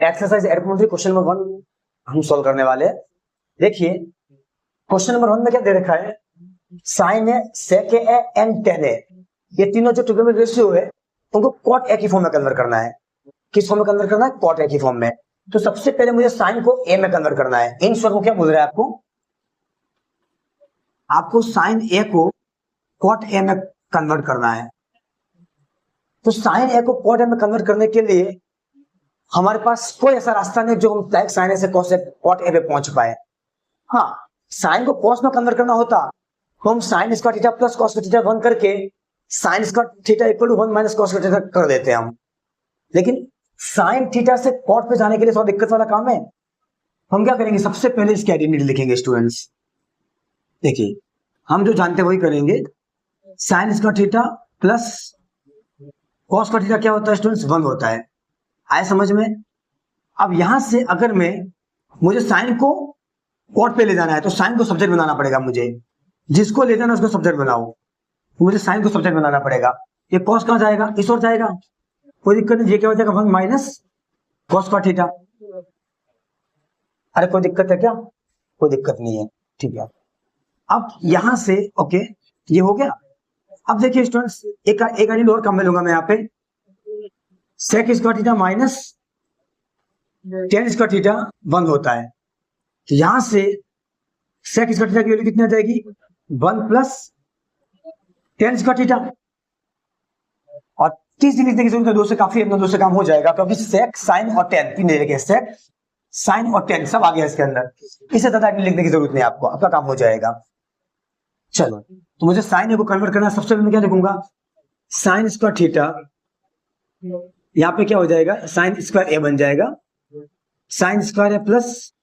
Exercise 8.3 question number 1 हम solve करने वाले हैं। देखिए क्वेश्चन नंबर 1 में क्या दे रखा है, साइन है, सेक है एंड टेन है, ये तीनों जो ट्रिग्नोमेट्रिक रेशियो है उनको कॉट ए की फॉर्म में कन्वर्ट करना है। किस फॉर्म में कन्वर्ट करना है? कॉट ए की फॉर्म में। तो सबसे पहले मुझे साइन को ए में कन्वर्ट करना है। इन शॉर्ट को क्या बोल रहा है आपको साइन ए को कॉट ए में कन्वर्ट करना है। तो साइन ए को कॉट ए में कन्वर्ट करने के लिए हमारे पास कोई ऐसा रास्ता नहीं जो हम डायरेक्ट साइन ए से कॉट ए पे पहुंच पाए। हाँ, साइन को कॉस में कन्वर्ट करना होता तो हम sine square theta plus cos theta 1 करके sine square theta equal to 1 minus cos theta कर देते हैं हम। लेकिन साइन थीटा से कॉट पे जाने के लिए थोड़ा दिक्कत वाला काम है। हम क्या करेंगे, सबसे पहले इसकी आइडेंटिटी लिखेंगे स्टूडेंट्स। देखिए हम जो जानते हैं वही करेंगे। Sign square theta plus cos square theta क्या होता है स्टूडेंट्स? 1 होता है। आए समझ में? अब यहां से अगर मुझे साइन को कॉट पे ले जाना है तो साइन को सब्जेक्ट बनाना पड़ेगा मुझे। जिसको ले जाना उसको सब्जेक्ट बनाओ, तो मुझे साइन को सब्जेक्ट बनाना पड़ेगा। ये कॉस कहां जाएगा? इस ओर जाएगा, कोई दिक्कत नहीं। ये क्या हो जाएगा? 1 माइनस कॉस स्क्वायर थीटा। अरे कोई दिक्कत है क्या? कोई दिक्कत नहीं है, ठीक है। अब यहां से ओके ये हो गया। अब देखिए स्टूडेंट्स एक आइडेंटिटी और कम मिलूंगा मैं यहाँ पे, sec square theta minus tan square theta 1 होता है। तो यहां से सेक स्क्वायर थीटा की वैल्यू कितनी आ जाएगी? 1 प्लस टेन स्क्वायर थीटा। और 30 लिखने की जरूरत है, 2 से काफी है, 2 से काम हो जाएगा क्योंकि सेक साइन और टेन तीन लिखे, सेक साइन और टेन सब आ गया इसके अंदर। इससे ज्यादा लिखने की जरूरत नहीं आपको, आपका काम हो जाएगा। चलो तो मुझे साइन ए को कन्वर्ट करना है। सबसे पहले मैं क्या लिखूंगा? साइन स्क्वायर थीटा, यहाँ पे क्या हो जाएगा? साइन स्क्वायर ए बन जाएगा। Sine square A plus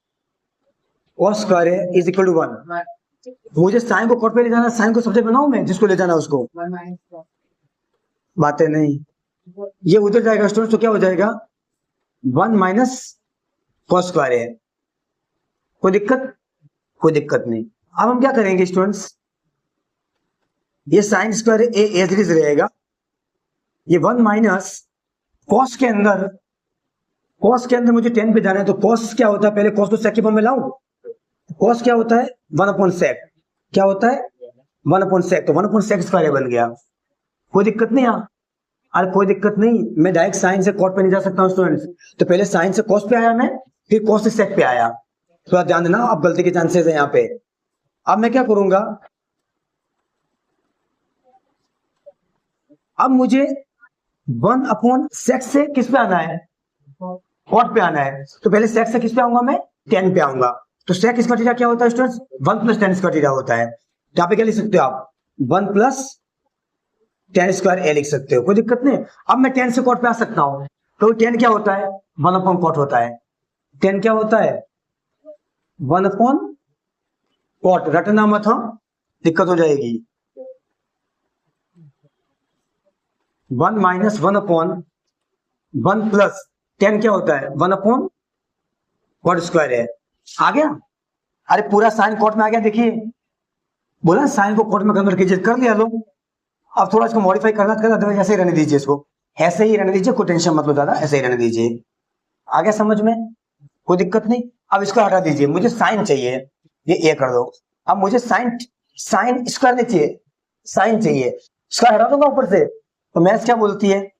cos square A is equal to 1। मुझे साइन को कॉट पे ले जाना, साइन को सब्जेक्ट बनाऊं मैं, जिसको ले जाना उसको। बातें नहीं, ये उधर जाएगा स्टूडेंट, तो क्या हो जाएगा? 1 माइनस कॉस स्क्वायर ए। कोई दिक्कत? कोई दिक्कत नहीं। अब हम क्या करेंगे स्टूडेंट्स, ये sine square A as it is रहेगा। ये 1 माइनस कॉस के अंदर मुझे 10 पे जाना है। तो कॉस क्या होता है? पहले कॉस को सेक की फॉर्म में लाऊं। कॉस क्या होता है? 1 अपॉन सेक। क्या होता है? 1 अपॉन सेक। तो 1 अपॉन सेक स्क्वायर बन गया। कोई दिक्कत नहीं यहाँ? अरे कोई दिक्कत नहीं, मैं डायरेक्ट साइन से कॉट पे नहीं जा सकता हूँ स्टूडेंट्स। तो पहले साइन से कॉस पे आया मैं, फिर कॉस से सेक पे आया। थोड़ा ध्यान देना, अब गलती के चांसेस है यहाँ पे। अब मैं क्या करूंगा, अब मुझे 1 अपॉन सेक से किस पे आना है? कॉट पे आना है। तो पहले सेक से किस पे आऊंगा मैं? 10 पे आऊंगा। तो सेक स्क्वायर थीटा क्या होता है students? 1 plus ten square theta होता है। तो यहाँ पे क्या लिख सकते हो आप? 1 प्लस टेन स्क्वायर ए लिख सकते हो, कोई दिक्कत नहीं। अब मैं 10 से कॉट पे आ सकता हूँ। तो 10 क्या होता है? 1 अपॉन कॉट होता है। 10 क्या होता है? 1 अपॉन कॉट। रटना मत हो, दिक्कत हो जाएगी। 1 माइनस 1 अपॉन 1 प्लस 10 क्या होता है? 1 अपॉन कॉट स्क्वायर है। आ गया? अरे पूरा साइन कॉट में आ गया। देखिए बोला साइन को कॉट में कन्वर्ट कीजिए, कर लिया लोग। अब थोड़ा इसको मॉडिफाई करना, ऐसे ही रहने दीजिए, इसको ऐसे ही रहने दीजिए, कोई टेंशन मत लो ज्यादा, ऐसे ही रहने दीजिए। आ गया समझ में? कोई दिक्कत नहीं। अब इसको हटा दीजिए, मुझे साइन चाहिए, ये ए कर दो। अब मुझे साइन स्क्वायर नहीं चाहिए, साइन चाहिए। स्क्वायर हटा दूंगा ऊपर से। तो मैथ्स क्या बोलती है?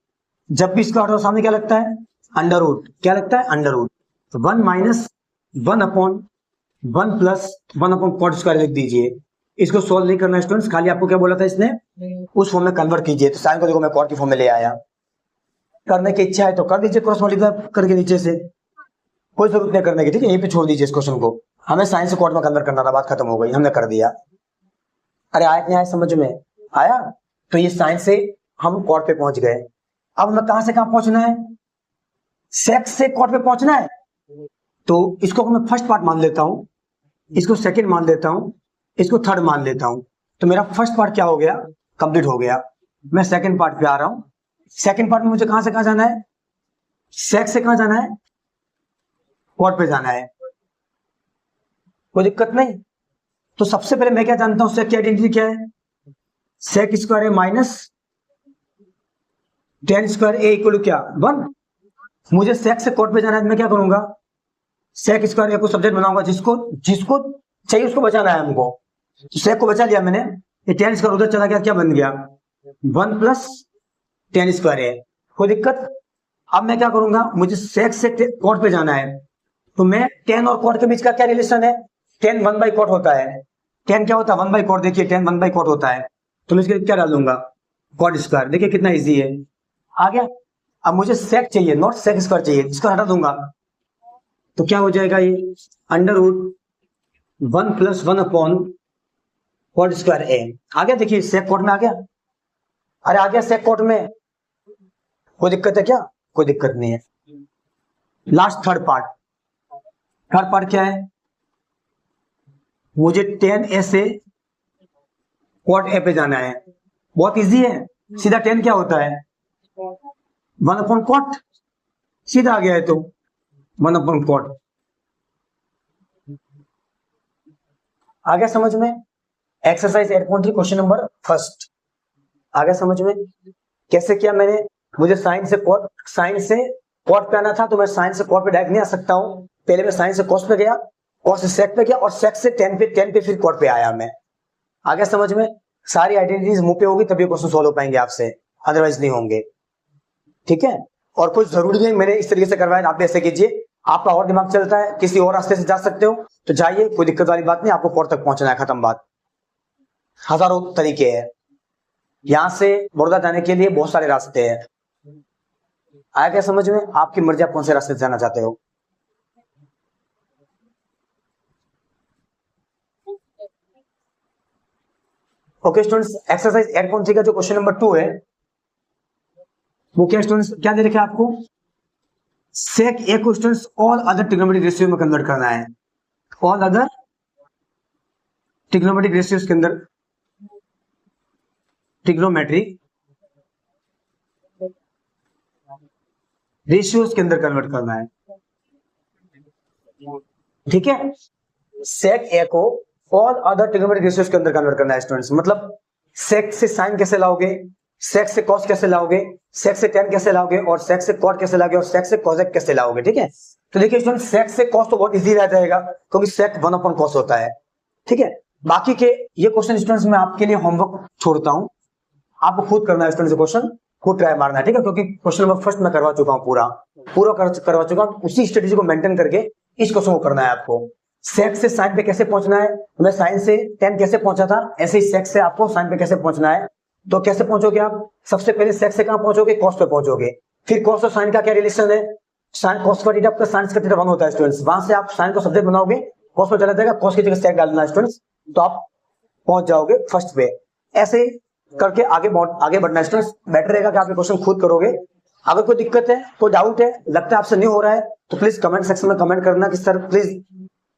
जब भी इसको हटाओ सामने क्या लगता है? Under root. क्या लगता है? Under root. तो 1 minus 1 upon 1 plus 1 upon cot square लिख दीजिए। इसको सोल्व नहीं करना स्टूडेंट्स, खाली आपको क्या बोला था इसने? उस फॉर्म में कन्वर्ट कीजिए। तो साइन को देखो मैं कॉट की फॉर्म में ले आया। करने की इच्छा है तो कर दीजिए क्रॉस मल्टीप्लाई करके नीचे से, कोई जरूरत नहीं करने की, ठीक है? यहीं पे छोड़ दीजिए इस क्वेश्चन को। हमें साइन से कॉट में कन्वर्ट करना था, बात खत्म हो गई, हमने कर दिया। अरे आया नहीं आया समझ में? आया? तो ये साइन से हम कॉट पे पहुंच गए। अब हमें कहां से कहां पहुंचना है? सेक से कॉट पे पहुंचना है। तो इसको मैं फर्स्ट पार्ट मान लेता हूं, इसको सेकंड मान लेता हूं, इसको थर्ड मान लेता हूं। तो मेरा फर्स्ट पार्ट क्या हो गया? कंप्लीट हो गया। मैं सेकंड पार्ट पे आ रहा हूं। सेकंड पार्ट में मुझे कहां से कहां जाना है? सेक से कहां जाना है? कॉट पे जाना है। कोई दिक्कत नहीं। तो सबसे पहले मैं क्या जानता हूं? सेक की आइडेंटिटी क्या है? Sec square A minus tan square A equal to क्या? 1। मुझे सेक से कॉट पे जाना है, तो मैं क्या करूंगा, सेक स्क्वायर ए को सब्जेक्ट बनाऊंगा, जिसको जिसको चाहिए उसको बचाना है हमको। तो सेक को बचा लिया मैंने, ये टेन स्क्वायर उधर चला गया, क्या बन गया 1 प्लस टेन स्क्वायर है, कोई दिक्कत। अब मैं क्या करूंगा, मुझे सेक से कॉट पे जाना है, तो मैं टेन और कॉट के बीच का क्या रिलेशन है, टेन 1 बाई कॉट होता है, टेन क्या होता है 1 बाई कॉट, देखिए टेन 1 बाई कॉट होता है, तो मैं इसके क्या डाल दूंगा कॉट स्क्वायर, देखिए कितना इजी है, आ गया। अब मुझे सेक चाहिए, नॉट सेक स्क्वायर चाहिए, इसको हटा दूंगा, तो क्या हो जाएगा ये under root 1 plus 1 upon cot square a, आ गया, देखिए सेक कॉट में आ गया, अरे आ गया सेक कॉट में, कोई दिक्कत है क्या, कोई दिक्कत नहीं है। लास्ट थर्ड पार्ट क्या है, मुझे टेन ए से कॉट ए पे जाना है, बहुत इजी है, सीधा टेन क्या होता है 1 अपॉन कॉट, सीधा आ गया है, तो 1 अपॉन कॉट आ गया समझ में। एक्सरसाइज 8.3 क्वेश्चन नंबर फर्स्ट आ गया समझ में, कैसे किया मैंने, मुझे साइन से कॉट पे आना था, तो मैं साइन से कॉट पे डायरेक्ट नहीं आ सकता हूं, पहले मैं साइन से कॉस पे गया, कॉस से सेक पे गया, और सेक से टेन पे फिर कॉट पे आया मैं, आ गया समझ में। सारी आइडेंटिटीज मुंह पे होगी तभी क्वेश्चन सॉल्व हो पाएंगे आपसे, अदरवाइज नहीं होंगे, ठीक है। और कुछ जरूरी नहीं मैंने इस तरीके से करवाया, आप भी ऐसे कीजिए, आपका और दिमाग चलता है, किसी और रास्ते से जा सकते हो तो जाइए, कोई दिक्कत वाली बात नहीं, आपको कोर्ट तक पहुंचना है, खत्म बात। हजारों तरीके हैं, यहां से बड़ौदा जाने के लिए बहुत सारे रास्ते हैं, आया क्या समझ में, आपकी मर्जी, आप कौन से रास्ते से जाना चाहते हो। ओके स्टूडेंट्स, एक्सरसाइज 8.3 का जो क्वेश्चन नंबर 2 है, वो क्या स्टूडेंट्स, क्या दे रखा है आपको, सेक ए को students all other trigonometric ratio में कन्वर्ट करना है, ऑल अदर ट्रिग्नोमेट्रिक रेशियोज के अंदर, ट्रिग्नोमेट्रिक रेशियोज के अंदर कन्वर्ट करना है, ठीक है। सेक ए को ऑल अदर ट्रिग्नोमेट्रिक रेशियोज के अंदर कन्वर्ट करना है स्टूडेंट्स, मतलब सेक से साइन कैसे लाओगे, सेक से कॉस कैसे लाओगे, सेक से टेन कैसे लाओगे, और सेक से कॉट कैसे लाओगे, और सेक से कॉसेक कैसे लाओगे, ठीक है। तो देखिए स्टूडेंट, सेक से कॉस तो बहुत इजी रह जाएगा, क्योंकि सेक 1 अपॉन कॉस होता है, ठीक है। बाकी के ये क्वेश्चन स्टूडेंट्स मैं आपके लिए होमवर्क छोड़ता हूं, आपको खुद करना है स्टूडेंट्स, क्वेश्चन खुद ट्राई मारना है, ठीक है, क्योंकि क्वेश्चन नंबर फर्स्ट मैं करवा चुका हूं, पूरा करवा चुका हूं, उसी स्ट्रेटेजी को मेंटेन करके इस क्वेश्चन को करना है आपको। सेक से साइन पे कैसे पहुंचना है, मैं साइन से टेन कैसे पहुंचा था, ऐसे ही सेक से आपको साइन पे कैसे पहुंचना है, तो कैसे पहुंचोगे आप, सबसे पहले सेक से कहां पहुंचोगे, कॉस पे पहुंचोगे, फिर कॉस और साइन का क्या रिलेशन है, साइन कॉस का थीटा प्लस साइन का थीटा 1 होता है स्टूडेंट्स, वहां से आप साइन को सब्जेक्ट बनाओगे, कॉस पे चला जाएगा, कॉस की जगह सेक डाल देना स्टूडेंट्स, तो आप पहुंच जाओगे फर्स्ट पे। ऐसे करके आगे बढ़ना स्टूडेंट्स, बेटर रहेगा कि आप ये क्वेश्चन खुद करोगे। अगर कोई दिक्कत है, कोई डाउट है, लगता है आपसे नहीं हो रहा है, तो प्लीज कमेंट सेक्शन में कमेंट करना कि सर प्लीज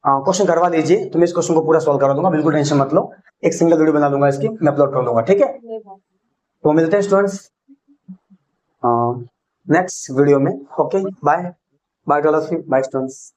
क्वेश्चन करवा दीजिए, तो मैं इस क्वेश्चन को पूरा सॉल्व करा दूंगा, बिल्कुल टेंशन मत लो, एक सिंगल वीडियो बना दूंगा इसकी, मैं अपलोड कर दूंगा, ठीक है। तो मिलते हैं स्टूडेंट्स नेक्स्ट वीडियो में, okay bye bye, bye students.